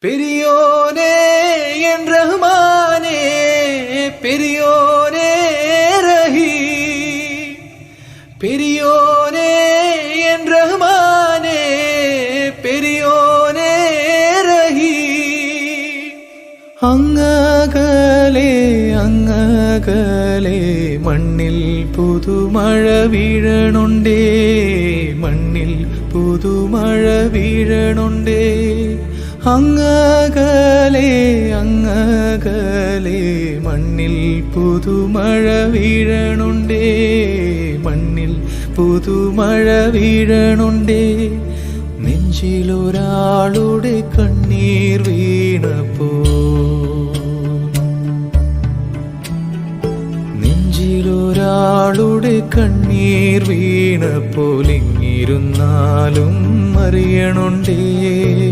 பெரியோனே என் ரஹ்மானே, பெரியோனே ரஹீம், பெரியோனே என் ரஹ்மானே, பெரியோனே ரஹீம். അങ്ങകലെ അങ്ങകലെ മണ്ണിൽ പുതുമഴ വീഴണുണ്ടേ, മണ്ണിൽ പുതുമഴ വീഴണുണ്ടേ. അങ്ങകലെ അങ്ങകലെ മണ്ണിൽ പുതുമഴ വീഴണുണ്ടേ, മണ്ണിൽ പുതുമഴ വീഴണുണ്ടേ. നെഞ്ചിലൊരാളുടെ കണ്ണീർ വീണപ്പോ, നെഞ്ചിലൊരാളുടെ കണ്ണീർ വീണപ്പോൾ ഇങ്ങിരുന്നാലും അറിയണുണ്ടേ.